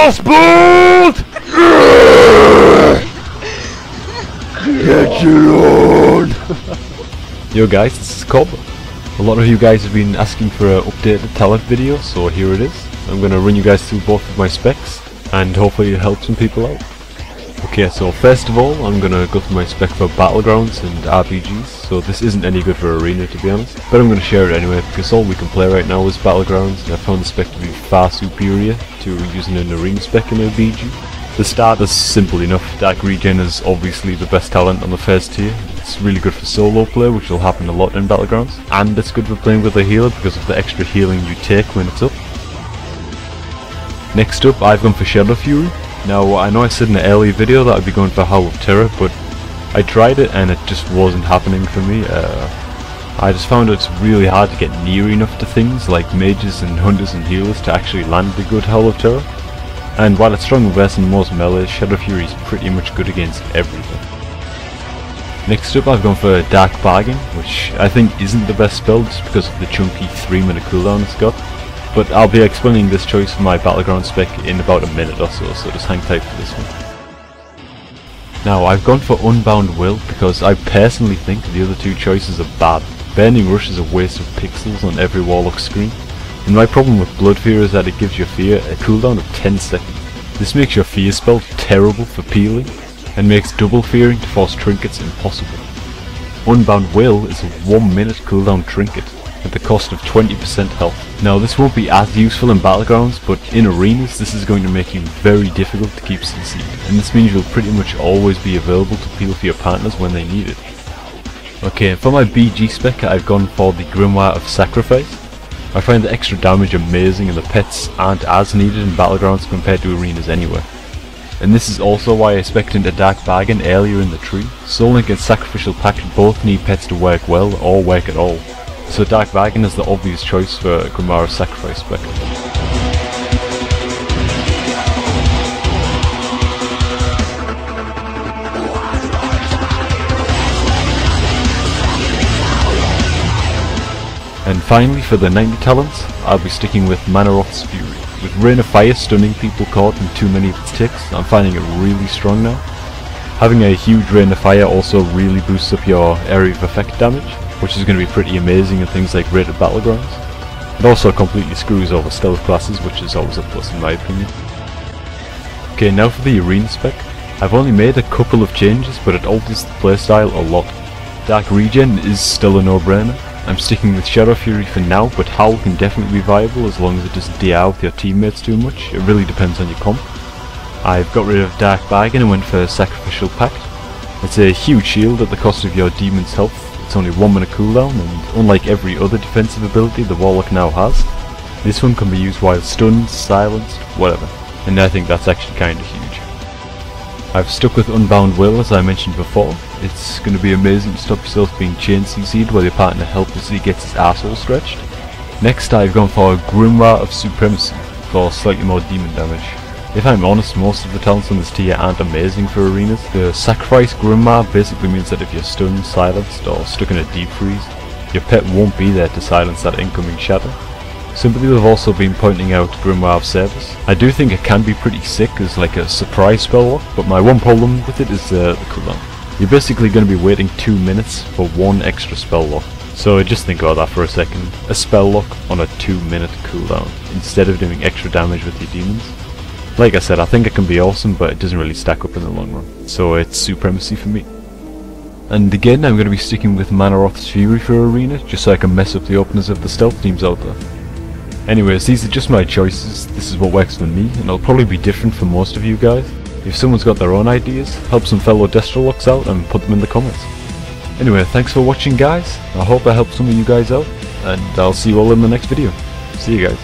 Frostbolt! Get you on! Yo guys, this is Cobrak. A lot of you guys have been asking for an updated talent video, so here it is. I'm gonna run you guys through both of my specs, and hopefully help some people out. Okay, so first of all, I'm gonna go through my spec for Battlegrounds and RPGs, so this isn't any good for Arena to be honest, but I'm gonna share it anyway, because all we can play right now is Battlegrounds, and I found the spec to be far superior to using an Arena spec in a BG. The start is simple enough. Dark Regen is obviously the best talent on the first tier. It's really good for solo play, which will happen a lot in Battlegrounds, and it's good for playing with a healer because of the extra healing you take when it's up. Next up, I've gone for Shadow Fury. Now, I know I said in an earlier video that I'd be going for Howl of Terror, but I tried it and it just wasn't happening for me. I just found it's really hard to get near enough to things like mages and hunters and healers to actually land a good Howl of Terror. And while it's strong versus most melees, Shadow Fury is pretty much good against everything. Next up, I've gone for Dark Bargain, which I think isn't the best spell just because of the chunky 3-minute cooldown it's got. But I'll be explaining this choice for my Battleground spec in about a minute or so just hang tight for this one. Now, I've gone for Unbound Will because I personally think the other two choices are bad. Burning Rush is a waste of pixels on every Warlock screen, and my problem with Blood Fear is that it gives your Fear a cooldown of 10 seconds. This makes your Fear spell terrible for peeling, and makes double fearing to force trinkets impossible. Unbound Will is a 1-minute cooldown trinket, at the cost of 20% health. Now this won't be as useful in Battlegrounds, but in Arenas this is going to make you very difficult to keep CC'd, and this means you'll pretty much always be available to peel for your partners when they need it. Okay, for my BG spec I've gone for the Grimoire of Sacrifice. I find the extra damage amazing and the pets aren't as needed in Battlegrounds compared to Arenas anyway. And this is also why I spec'd into Dark Bargain earlier in the tree. Soul Link and Sacrificial Pact both need pets to work well or work at all. So Dark Bargain is the obvious choice for Grimoire of Sacrifice spec. And finally, for the 90 talents, I'll be sticking with Manaroth's Fury. With Rain of Fire stunning people caught in too many of its ticks, I'm finding it really strong now. Having a huge Rain of Fire also really boosts up your area of effect damage, which is going to be pretty amazing in things like rated Battlegrounds. It also completely screws over stealth classes, which is always a plus in my opinion. Okay, now for the Arena spec. I've only made a couple of changes, but it alters the playstyle a lot. Dark Regen is still a no-brainer. I'm sticking with Shadow Fury for now, but Howl can definitely be viable as long as it doesn't DI with your teammates too much. It really depends on your comp. I've got rid of Dark Bargain and went for Sacrificial Pact. It's a huge shield at the cost of your demon's health. It's only 1-minute cooldown, and unlike every other defensive ability the Warlock now has, this one can be used while stunned, silenced, whatever, and I think that's actually kinda huge. I've stuck with Unbound Will as I mentioned before. It's going to be amazing to stop yourself being chain CC'd while your partner helplessly gets his asshole stretched. Next I've gone for Grimoire of Supremacy for slightly more demon damage. If I'm honest, most of the talents on this tier aren't amazing for Arenas. The Sacrifice Grimoire basically means that if you're stunned, silenced, or stuck in a deep freeze, your pet won't be there to silence that incoming shatter. Some people have also been pointing out Grimoire of Service. I do think it can be pretty sick as like a surprise spell lock, but my one problem with it is the cooldown. You're basically going to be waiting 2 minutes for one extra spell lock. So just think about that for a second. A spell lock on a 2-minute cooldown, instead of doing extra damage with your demons. Like I said, I think it can be awesome, but it doesn't really stack up in the long run. So it's Supremacy for me. And again, I'm going to be sticking with Manaroth's Fury for Arena, just so I can mess up the openers of the stealth teams out there. Anyways, these are just my choices. This is what works for me, and it'll probably be different for most of you guys. If someone's got their own ideas, help some fellow Destrolocks out and put them in the comments. Anyway, thanks for watching guys. I hope I helped some of you guys out, and I'll see you all in the next video. See you guys.